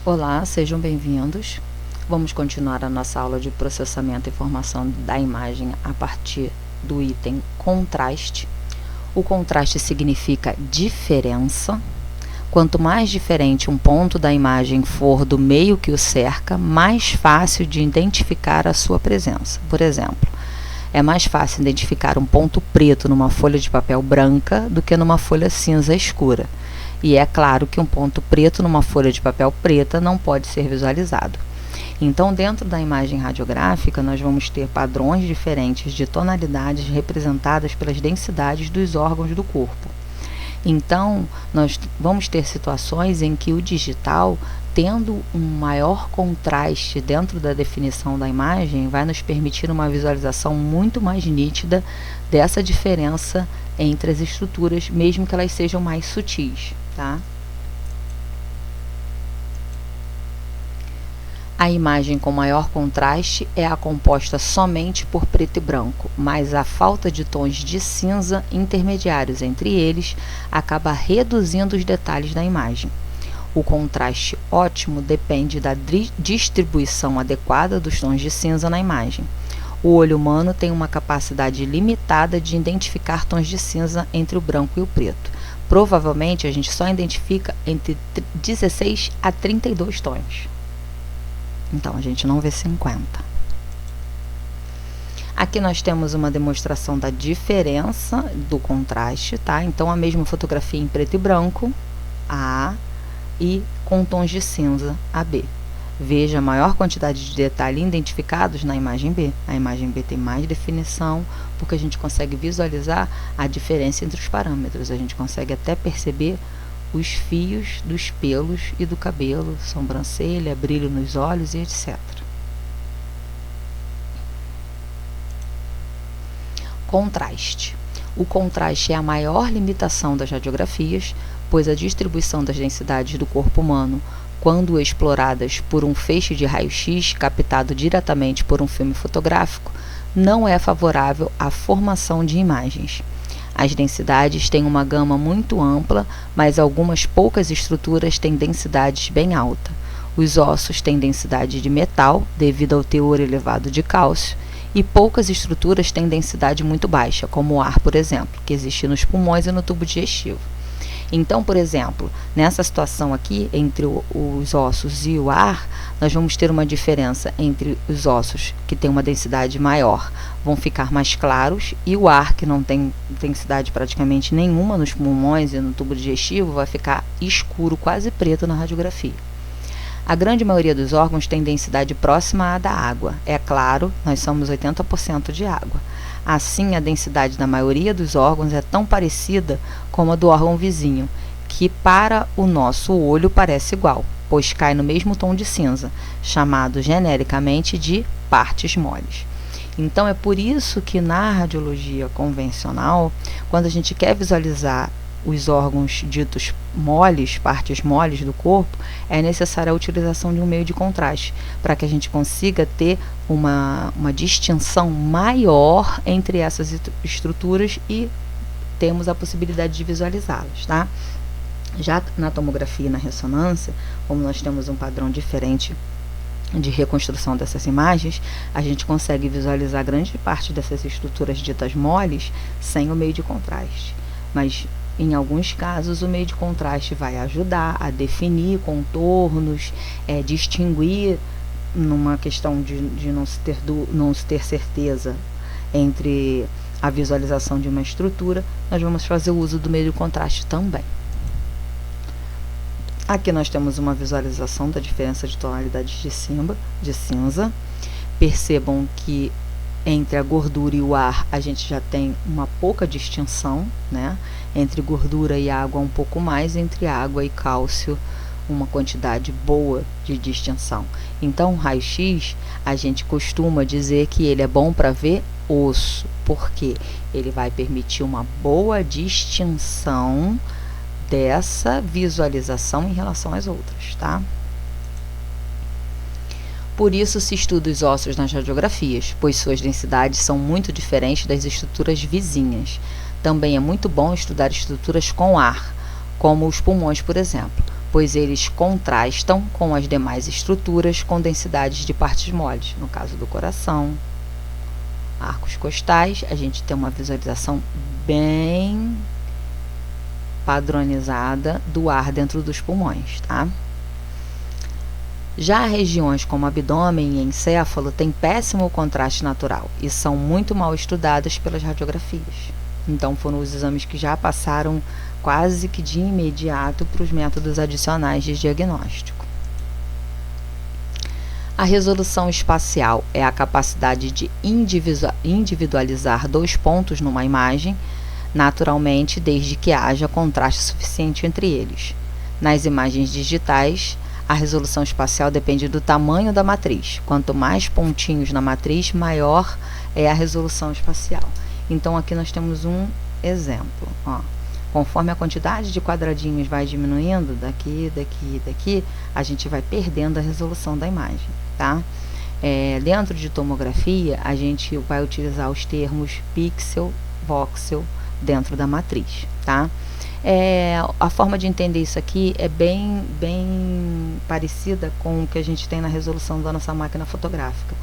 Olá, sejam bem-vindos. Vamos continuar a nossa aula de processamento e formação da imagem a partir do item contraste. O contraste significa diferença. Quanto mais diferente um ponto da imagem for do meio que o cerca, mais fácil de identificar a sua presença. Por exemplo, é mais fácil identificar um ponto preto numa folha de papel branca do que numa folha cinza escura. E é claro que um ponto preto numa folha de papel preta não pode ser visualizado. Então, dentro da imagem radiográfica, nós vamos ter padrões diferentes de tonalidades representadas pelas densidades dos órgãos do corpo. Então, nós vamos ter situações em que o digital, tendo um maior contraste dentro da definição da imagem, vai nos permitir uma visualização muito mais nítida dessa diferença entre as estruturas, mesmo que elas sejam mais sutis, tá? A imagem com maior contraste é a composta somente por preto e branco, mas a falta de tons de cinza intermediários entre eles acaba reduzindo os detalhes da imagem. O contraste ótimo depende da distribuição adequada dos tons de cinza na imagem. O olho humano tem uma capacidade limitada de identificar tons de cinza entre o branco e o preto. Provavelmente a gente só identifica entre 16 a 32 tons. Então, a gente não vê 50. Aqui nós temos uma demonstração da diferença do contraste, tá? Então, a mesma fotografia em preto e branco, A, e com tons de cinza, AB. Veja a maior quantidade de detalhes identificados na imagem B. A imagem B tem mais definição, porque a gente consegue visualizar a diferença entre os parâmetros. A gente consegue até perceber os fios dos pelos e do cabelo, sobrancelha, brilho nos olhos e etc. Contraste. O contraste é a maior limitação das radiografias, pois a distribuição das densidades do corpo humano, quando exploradas por um feixe de raio-x captado diretamente por um filme fotográfico, não é favorável à formação de imagens. As densidades têm uma gama muito ampla, mas algumas poucas estruturas têm densidades bem alta. Os ossos têm densidade de metal, devido ao teor elevado de cálcio, e poucas estruturas têm densidade muito baixa, como o ar, por exemplo, que existe nos pulmões e no tubo digestivo. Então, por exemplo, nessa situação aqui, entre os ossos e o ar, nós vamos ter uma diferença entre os ossos, que têm uma densidade maior, vão ficar mais claros, e o ar, que não tem densidade praticamente nenhuma nos pulmões e no tubo digestivo, vai ficar escuro, quase preto na radiografia. A grande maioria dos órgãos tem densidade próxima à da água. É claro, nós somos 80% de água. Assim, a densidade da maioria dos órgãos é tão parecida como a do órgão vizinho, que para o nosso olho parece igual, pois cai no mesmo tom de cinza, chamado genericamente de partes moles. Então, é por isso que na radiologia convencional, quando a gente quer visualizar os órgãos ditos moles, partes moles do corpo, é necessária a utilização de um meio de contraste, para que a gente consiga ter uma distinção maior entre essas estruturas e temos a possibilidade de visualizá-las, tá? Já na tomografia e na ressonância, como nós temos um padrão diferente de reconstrução dessas imagens, a gente consegue visualizar grande parte dessas estruturas ditas moles sem o meio de contraste. Mas em alguns casos, o meio de contraste vai ajudar a definir contornos, distinguir numa questão de não se ter certeza entre a visualização de uma estrutura, nós vamos fazer o uso do meio de contraste também. Aqui nós temos uma visualização da diferença de tonalidades de cinza. Percebam que entre a gordura e o ar, a gente já tem uma pouca distinção, né? Entre gordura e água, um pouco mais, entre água e cálcio, uma quantidade boa de distinção. Então, o raio-x, a gente costuma dizer que ele é bom para ver osso, porque ele vai permitir uma boa distinção dessa visualização em relação às outras, tá? Por isso se estuda os ossos nas radiografias, pois suas densidades são muito diferentes das estruturas vizinhas. Também é muito bom estudar estruturas com ar, como os pulmões, por exemplo, pois eles contrastam com as demais estruturas com densidades de partes moles. No caso do coração, arcos costais, a gente tem uma visualização bem padronizada do ar dentro dos pulmões, tá? Já regiões como abdômen e encéfalo têm péssimo contraste natural e são muito mal estudadas pelas radiografias. Então, foram os exames que já passaram quase que de imediato para os métodos adicionais de diagnóstico. A resolução espacial é a capacidade de individualizar 2 pontos numa imagem, naturalmente, desde que haja contraste suficiente entre eles. Nas imagens digitais, a resolução espacial depende do tamanho da matriz. Quanto mais pontinhos na matriz, maior é a resolução espacial. Então, aqui nós temos um exemplo. Ó. Conforme a quantidade de quadradinhos vai diminuindo, daqui, a gente vai perdendo a resolução da imagem, tá? Dentro de tomografia, a gente vai utilizar os termos pixel, voxel, dentro da matriz, tá? A forma de entender isso aqui é bem parecida com o que a gente tem na resolução da nossa máquina fotográfica.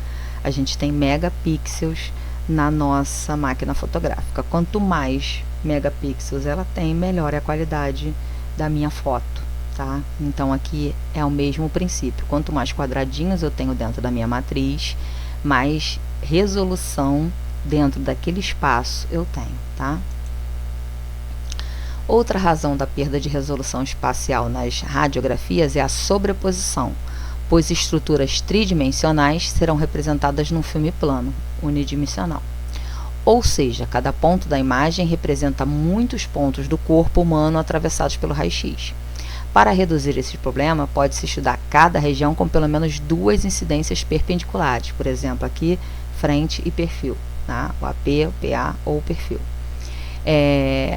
A gente tem megapixels na nossa máquina fotográfica. Quanto mais megapixels ela tem, melhor é a qualidade da minha foto, tá? Então, aqui é o mesmo princípio. Quanto mais quadradinhos eu tenho dentro da minha matriz, mais resolução dentro daquele espaço eu tenho, tá? Outra razão da perda de resolução espacial nas radiografias é a sobreposição, pois estruturas tridimensionais serão representadas num filme plano, unidimensional. Ou seja, cada ponto da imagem representa muitos pontos do corpo humano atravessados pelo raio-x. Para reduzir esse problema, pode-se estudar cada região com pelo menos 2 incidências perpendiculares, por exemplo, aqui, frente e perfil, tá? O AP, o PA ou o perfil.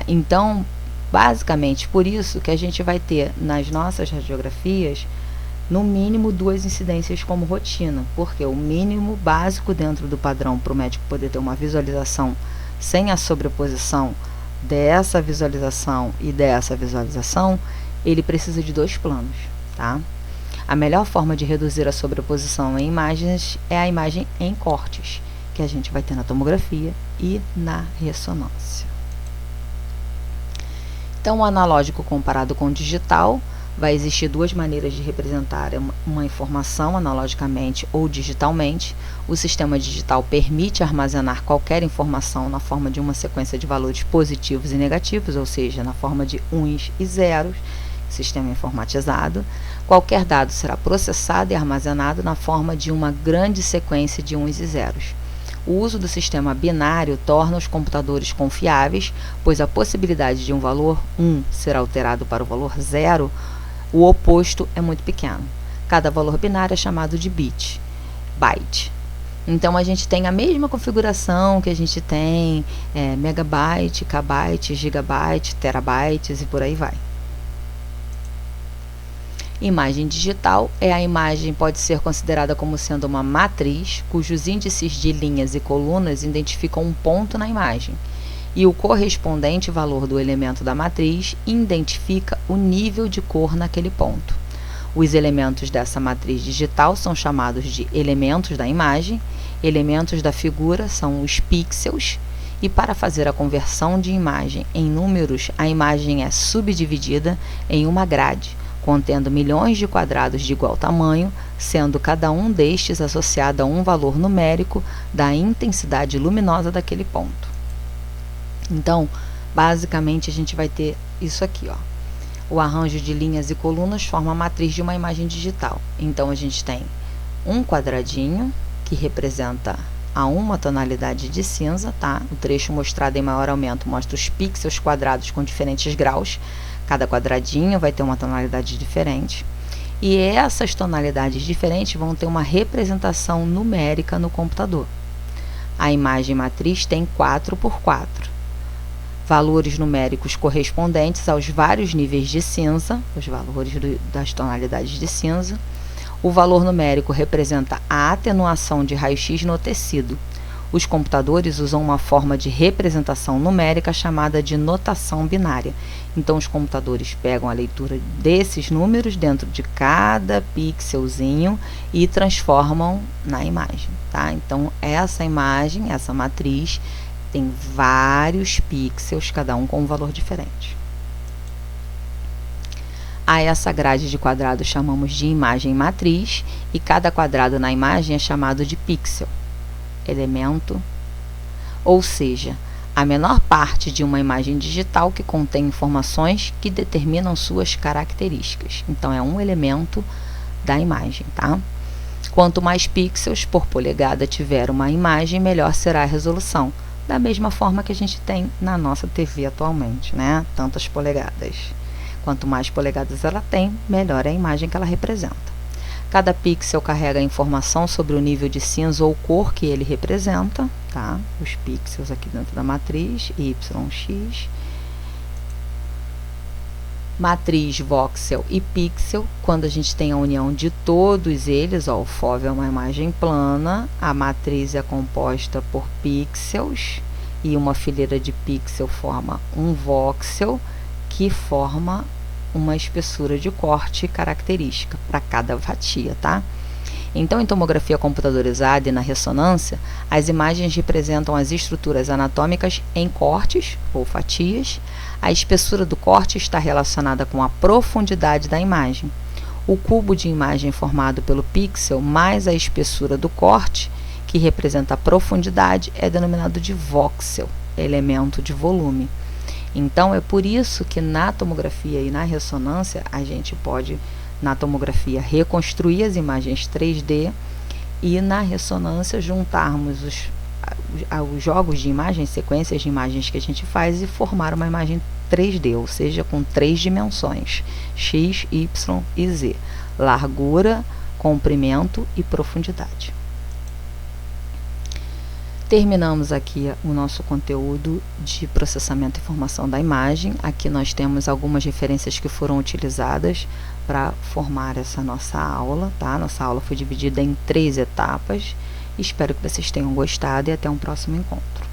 Então, basicamente, por isso que a gente vai ter nas nossas radiografias no mínimo 2 incidências como rotina, porque o mínimo básico dentro do padrão para o médico poder ter uma visualização sem a sobreposição dessa visualização e dessa visualização, ele precisa de 2 planos, tá? A melhor forma de reduzir a sobreposição em imagens é a imagem em cortes, que a gente vai ter na tomografia e na ressonância. Então, o analógico comparado com o digital, vai existir 2 maneiras de representar uma informação analogicamente ou digitalmente. O sistema digital permite armazenar qualquer informação na forma de uma sequência de valores positivos e negativos, ou seja, na forma de uns e zeros, sistema informatizado. Qualquer dado será processado e armazenado na forma de uma grande sequência de uns e zeros. O uso do sistema binário torna os computadores confiáveis, pois a possibilidade de um valor 1 ser alterado para o valor 0, o oposto é muito pequeno. Cada valor binário é chamado de byte. Então, a gente tem a mesma configuração que a gente tem megabyte, kbyte, gigabyte, terabytes e por aí vai. Imagem digital é a imagem pode ser considerada como sendo uma matriz, cujos índices de linhas e colunas identificam um ponto na imagem, e o correspondente valor do elemento da matriz identifica o nível de cor naquele ponto. Os elementos dessa matriz digital são chamados de elementos da imagem, elementos da figura são os pixels, e para fazer a conversão de imagem em números, a imagem é subdividida em uma grade, contendo milhões de quadrados de igual tamanho, sendo cada um destes associado a um valor numérico da intensidade luminosa daquele ponto. Então, basicamente, a gente vai ter isso aqui, ó. O arranjo de linhas e colunas forma a matriz de uma imagem digital. Então, a gente tem um quadradinho, que representa a uma tonalidade de cinza, tá? O trecho mostrado em maior aumento mostra os pixels quadrados com diferentes graus. Cada quadradinho vai ter uma tonalidade diferente. E essas tonalidades diferentes vão ter uma representação numérica no computador. A imagem matriz tem 4×4. Valores numéricos correspondentes aos vários níveis de cinza, os valores das tonalidades de cinza. O valor numérico representa a atenuação de raio-x no tecido. Os computadores usam uma forma de representação numérica chamada de notação binária. Então, os computadores pegam a leitura desses números dentro de cada pixelzinho e transformam na imagem, tá? Então, essa imagem, essa matriz, tem vários pixels, cada um com um valor diferente. A essa grade de quadrados chamamos de imagem matriz e cada quadrado na imagem é chamado de pixel, elemento, ou seja, a menor parte de uma imagem digital que contém informações que determinam suas características. Então, é um elemento da imagem, tá? Quanto mais pixels por polegada tiver uma imagem, melhor será a resolução. Da mesma forma que a gente tem na nossa TV atualmente, né? Tantas polegadas. Quanto mais polegadas ela tem, melhor é a imagem que ela representa. Cada pixel carrega informação sobre o nível de cinza ou cor que ele representa, tá? Os pixels aqui dentro da matriz, Y, X. Matriz, voxel e pixel, quando a gente tem a união de todos eles, ó, o FOV é uma imagem plana, a matriz é composta por pixels e uma fileira de pixel forma um voxel, que forma uma espessura de corte característica para cada fatia, tá? Então, em tomografia computadorizada e na ressonância, as imagens representam as estruturas anatômicas em cortes ou fatias. A espessura do corte está relacionada com a profundidade da imagem. O cubo de imagem formado pelo pixel mais a espessura do corte, que representa a profundidade, é denominado de voxel, elemento de volume. Então, é por isso que na tomografia e na ressonância, a gente pode, na tomografia, reconstruir as imagens 3D e na ressonância juntarmos os jogos de imagens, sequências de imagens que a gente faz e formar uma imagem 3D, ou seja, com 3 dimensões, X, Y e Z, largura, comprimento e profundidade. Terminamos aqui o nosso conteúdo de processamento e formação da imagem. Aqui nós temos algumas referências que foram utilizadas para formar essa nossa aula, tá? Nossa aula foi dividida em 3 etapas. Espero que vocês tenham gostado e até um próximo encontro.